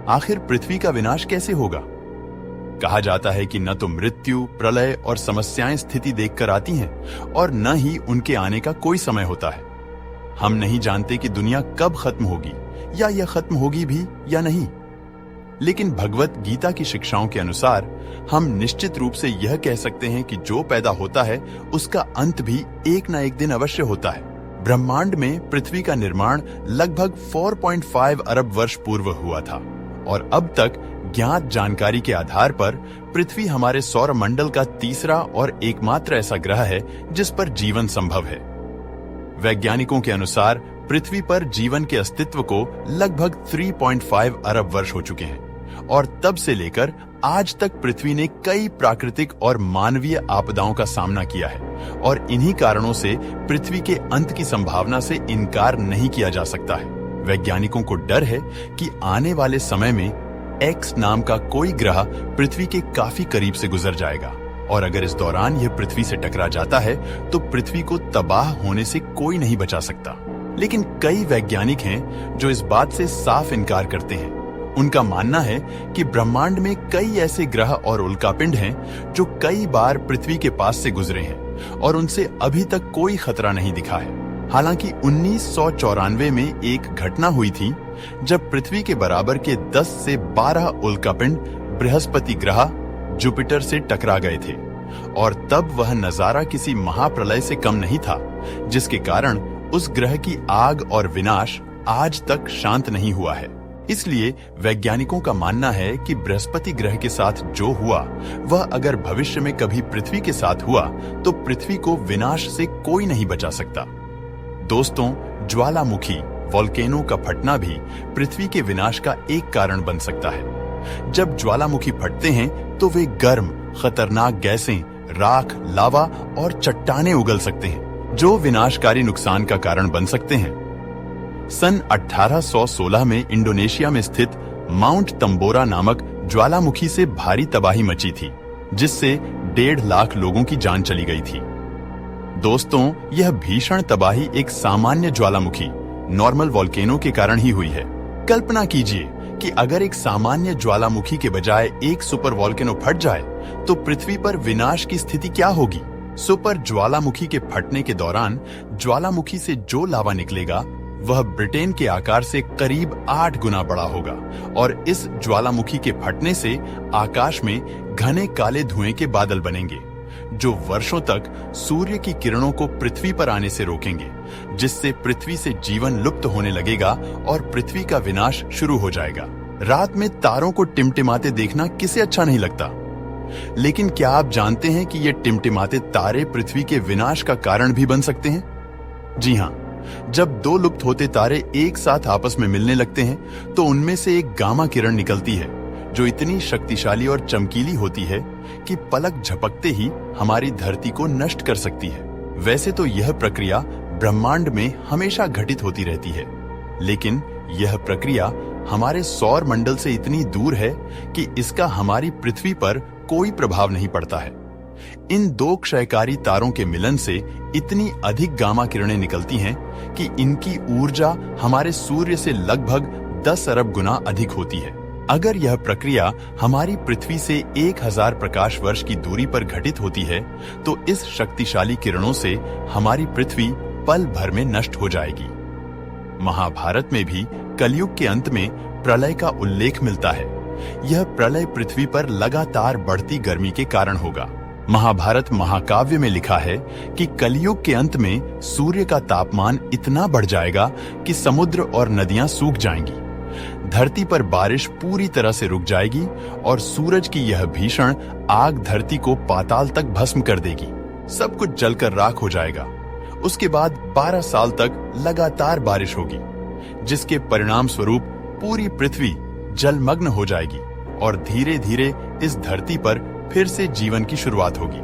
आखिर पृथ्वी का विनाश कैसे होगा? कहा जाता है कि न तो मृत्यु, प्रलय और समस्याएं स्थिति देखकर आती हैं और न ही उनके आने का कोई समय होता है। हम नहीं जानते कि दुनिया कब खत्म होगी या यह खत्म होगी भी या नहीं। लेकिन भगवत गीता की शिक्षाओं के अनुसार हम निश्चित रूप से यह कह सकते हैं कि जो पैदा होता है उसका अंत भी एक न एक दिन अवश्य होता है। ब्रह्मांड में पृथ्वी का निर्माण लगभग 4.5 अरब वर्ष पूर्व हुआ था और अब तक ज्ञात जानकारी के आधार पर पृथ्वी हमारे सौर मंडल का तीसरा और एकमात्र ऐसा ग्रह है जिस पर जीवन संभव है। वैज्ञानिकों के अनुसार पृथ्वी पर जीवन के अस्तित्व को लगभग 3.5 अरब वर्ष हो चुके हैं और तब से लेकर आज तक पृथ्वी ने कई प्राकृतिक और मानवीय आपदाओं का सामना किया है और इन्हीं कारणों से पृथ्वी के अंत की संभावना से इनकार नहीं किया जा सकता है। वैज्ञानिकों को डर है कि आने वाले समय में एक्स नाम का कोई ग्रह पृथ्वी के काफी करीब से गुजर जाएगा और अगर इस दौरान यह पृथ्वी से टकरा जाता है तो पृथ्वी को तबाह होने से कोई नहीं बचा सकता। लेकिन कई वैज्ञानिक हैं जो इस बात से साफ इनकार करते हैं। उनका मानना है कि ब्रह्मांड में कई ऐसे ग्रह और उल्कापिंड हैं जो कई बार पृथ्वी के पास से गुजरे हैं और उनसे अभी तक कोई खतरा नहीं दिखा है। हालांकि 1994 में एक घटना हुई थी जब पृथ्वी के बराबर के 10 से 12 उल्कापिंड बृहस्पति ग्रह जुपिटर से टकरा गए थे और तब वह नजारा किसी महाप्रलय से कम नहीं था, जिसके कारण उस ग्रह की आग और विनाश आज तक शांत नहीं हुआ है। इसलिए वैज्ञानिकों का मानना है कि बृहस्पति ग्रह के साथ जो हुआ वह अगर भविष्य में कभी पृथ्वी के साथ हुआ तो पृथ्वी को विनाश से कोई नहीं बचा सकता। दोस्तों, ज्वालामुखी वोल्केनो का फटना भी पृथ्वी के विनाश का एक कारण बन सकता है। जब ज्वालामुखी फटते हैं तो वे गर्म, खतरनाक गैसें, राख, लावा और चट्टानें उगल सकते हैं जो विनाशकारी नुकसान का कारण बन सकते हैं। सन 1816 में इंडोनेशिया में स्थित माउंट तंबोरा नामक ज्वालामुखी से भारी तबाही मची थी, जिससे 1.5 लाख लोगों की जान चली गई थी। दोस्तों, यह भीषण तबाही एक सामान्य ज्वालामुखी नॉर्मल वोल्केनो के कारण ही हुई है। कल्पना कीजिए कि अगर एक सामान्य ज्वालामुखी के बजाय एक सुपर वोल्केनो फट जाए तो पृथ्वी पर विनाश की स्थिति क्या होगी। सुपर ज्वालामुखी के फटने के दौरान ज्वालामुखी से जो लावा निकलेगा वह ब्रिटेन के आकार से करीब 8 गुना बड़ा होगा और इस ज्वालामुखी के फटने से आकाश में घने काले धुएं के बादल बनेंगे जो वर्षों तक सूर्य की किरणों को पृथ्वी पर आने से रोकेंगे, जिससे पृथ्वी से जीवन लुप्त होने लगेगा और पृथ्वी का विनाश शुरू हो जाएगा। रात में तारों को टिमटिमाते देखना किसे अच्छा नहीं लगता, लेकिन क्या आप जानते हैं कि ये टिमटिमाते तारे पृथ्वी के विनाश का कारण भी बन सकते हैं? जी हाँ, जब 2 लुप्त होते तारे एक साथ आपस में मिलने लगते हैं तो उनमें से एक गामा किरण निकलती है जो इतनी शक्तिशाली और चमकीली होती है कि पलक झपकते ही हमारी धरती को नष्ट कर सकती है। वैसे तो यह प्रक्रिया ब्रह्मांड में हमेशा घटित होती रहती है, लेकिन यह प्रक्रिया हमारे सौर मंडल से इतनी दूर है कि इसका हमारी पृथ्वी पर कोई प्रभाव नहीं पड़ता है। इन 2 क्षयकारी तारों के मिलन से इतनी अधिक गामा किरणें निकलती हैं कि इनकी ऊर्जा हमारे सूर्य से लगभग 10 अरब गुना अधिक होती है। अगर यह प्रक्रिया हमारी पृथ्वी से 1000 प्रकाश वर्ष की दूरी पर घटित होती है तो इस शक्तिशाली किरणों से हमारी पृथ्वी पल भर में नष्ट हो जाएगी। महाभारत में भी कलयुग के अंत में प्रलय का उल्लेख मिलता है। यह प्रलय पृथ्वी पर लगातार बढ़ती गर्मी के कारण होगा। महाभारत महाकाव्य में लिखा है कि कलयुग के अंत में सूर्य का तापमान इतना बढ़ जाएगा कि समुद्र और नदियां सूख जाएंगी, धरती पर बारिश पूरी तरह से रुक जाएगी और सूरज की यह भीषण आग धरती को पाताल तक भस्म कर देगी। सब कुछ जलकर राख हो जाएगा। उसके बाद 12 साल तक लगातार बारिश होगी, जिसके परिणाम स्वरूप पूरी पृथ्वी जलमग्न हो जाएगी और धीरे धीरे इस धरती पर फिर से जीवन की शुरुआत होगी।